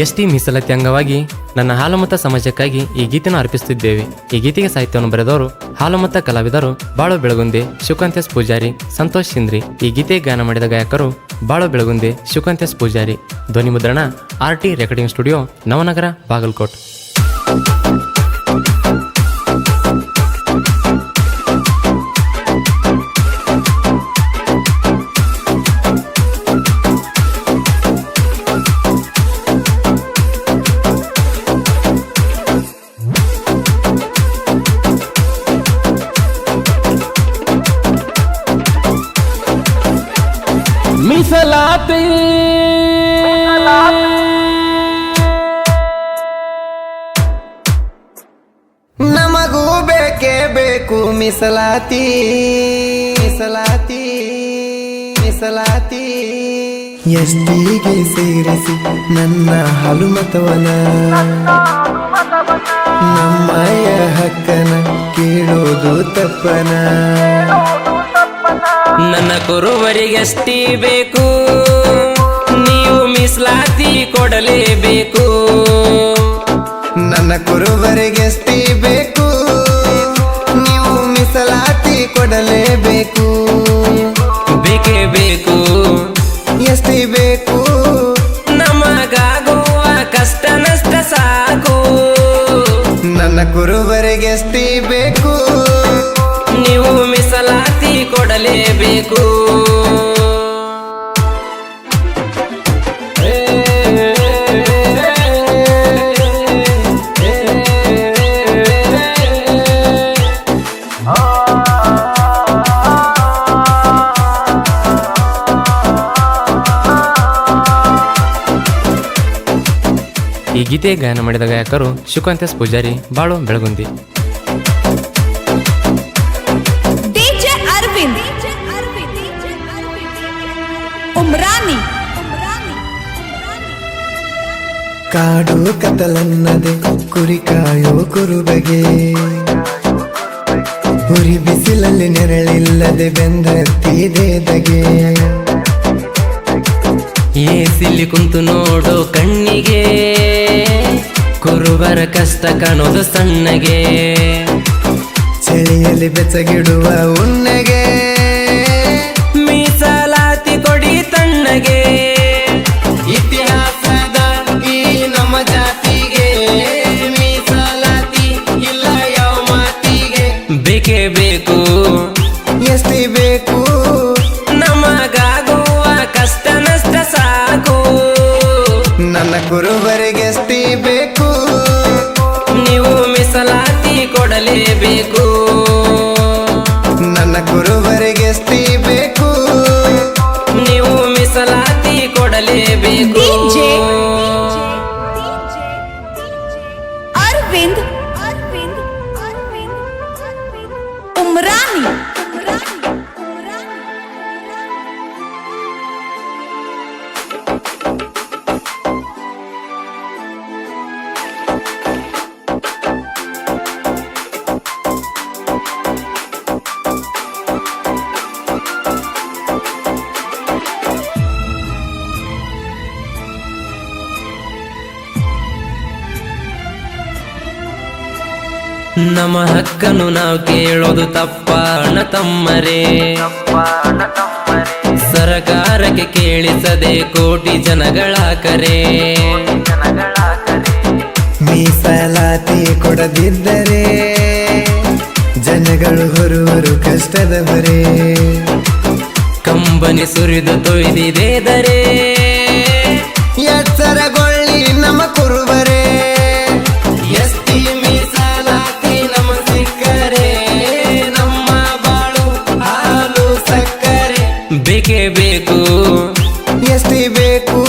ST ಮೀಸಲಾತಿ ಅಂಗವಾಗಿ ನನ್ನ ಹಾಲುಮತ ಸಮಾಜಕ್ಕಾಗಿ ಈ ಗೀತೆಯನ್ನು ಅರ್ಪಿಸುತ್ತಿದ್ದೇವೆ. ಈ ಗೀತೆಗೆ ಸಾಹಿತ್ಯವನ್ನು ಬರೆದವರು ಹಾಲುಮತ ಕಲಾವಿದರು ಬಾಳು ಬೆಳಗುಂದೆ, ಶಿವಕಾಂತೇಶ್ ಪೂಜಾರಿ, ಸಂತೋಷ್ ಸಿಂದ್ರಿ. ಈ ಗೀತೆ ಗಾನ ಮಾಡಿದ ಗಾಯಕರು ಬಾಳು ಬೆಳಗುಂದೆ, ಶಿವಕಾಂತೇಶ್ ಪೂಜಾರಿ. ಧ್ವನಿ ಮುದ್ರಣ RT recording studio, Navanagar, Bagalkot. ಮೀಸಲಾತಿ ನಮಗೂ ಬೇಕೇ ಬೇಕು ಮೀಸಲಾತಿ, ಮೀಸಲಾತಿ, ಮೀಸಲಾತಿ. ಎಸ್ಟಿಗೆ ಸೇರಿಸಿ ನನ್ನ ಹಾಲುಮತವನ, ನಮ್ಮಯ ಹಕ್ಕನ ಕೇಳೋದು ತಪ್ಪನ. ನನ್ನ ಕುರುವರಿಗೆಷ್ಟಿ ಬೇಕು, ನೀವು ಮೀಸಲಾತಿ ಕೊಡಲೇಬೇಕು. ನನ್ನ ಕುರುಬರಿಗೆಷ್ಟಿ ಬೇಕು, ನೀವು ಮೀಸಲಾತಿ ಕೊಡಲೇಬೇಕು. ಬೇಕೇ ಬೇಕು, ಎಷ್ಟಿ ಬೇಕು, ನಮಗಾಗುವ ಕಷ್ಟ ನಷ್ಟ ಸಾಕು. ನನ್ನ ಕುರುಬರಿಗೆಷ್ಟಿ ಬೇಕು, ನೀವು ಮೀಸಲಾತಿ ಕೊಡಲೇಬೇಕು. ಈ ಗೀತೆ ಗಾಯನ ಮಾಡಿದ ಗಾಯಕರು ಶಿವಕಾಂತೇಶ್ ಪೂಜಾರಿ, ಬಾಳು ಬೆಳಗುಂದಿ. ಉಮ್ರಾನಿ ಕಾಡು ಕತ್ತಲನ್ನದೆ ಕುರಿ ಕಾಯೋ ಕುರುಬಗೆ, ಉರಿ ಬಿಸಿಲಲ್ಲಿ ನೆರಳಿಲ್ಲದೆ ಬೆಂದತ್ತಿದೆದಗೆ. ಏಸಿಲಿ ಕುಂತು ನೋಡೋ ಕಣ್ಣಿಗೆ, ಕುರುಬರ ಕಷ್ಟ ಕಾಣೋದು ಸಣ್ಣಗೆ. ಚಳಿಯಲ್ಲಿ ಬೆಚ್ಚಗಿಡುವ ಉಣ್ಣಗೆ, ಮೀಸಲಾತಿ ಕೊಡಿ ತಣ್ಣಗೆ. ಇತಿಹಾಸದ ಈ ನಮ್ಮ ಜಾತಿಗೆ ಮೀಸಲಾತಿ ಇಲ್ಲ ಯಾವ ಮಾತಿಗೆ. ಬೇಕೇ ಬೇಕು, ಎಷ್ಟಿ ಬೇಕು, ನಮಗಾಗುವ ಕಷ್ಟ ನಷ್ಟ ಸಾಕು. ನನ್ನ ಕುರುಬರಿಗೆಷ್ಟಿ ಬೇಕು, ನೀವು ಮೀಸಲಾತಿ ಕೊಡಲೇಬೇಕು. ನನ್ನ ಕುರುಬರಿಗೆಷ್ಟಿ ಬೇಕು, ನೀವು ಮೀಸಲಾತಿ ಕೊಡಲೇಬೇಕು. ಅರವಿಂದ್ ಉಮ್ರಾನಿ ನಮ್ಮ ಹಕ್ಕನ್ನು ನಾವು ಕೇಳೋದು ತಪ್ಪಣ ತಮ್ಮರೇ. ಸರಕಾರಕ್ಕೆ ಕೇಳಿಸದೆ ಕೋಟಿ ಜನಗಳ ಕರೆ. ಮೀಸಲಾತಿ ಕೊಡದಿದ್ದರೆ ಜನಗಳು ಹೊರುವರು ಕಷ್ಟದ ಹೊರೆ. ಕಂಬನಿ ಸುರಿದು ತೊಯ್ದಿದೆ ಎಚ್ಚರಗೊಳ್ಳಿ ನಮ್ಮ ಕುರುಬರೇ. ಎಸ್ಟಿ ಮೀಸಲಾತಿ ನಮ್ಮ ಸಿಕ್ಕರೆ, ನಮ್ಮ ಬಾಳು ಹಾಲು ಸಕ್ಕರೆ. ಬೇಕೇ ಬೇಕು, ಎಸ್ಟಿ ಬೇಕು,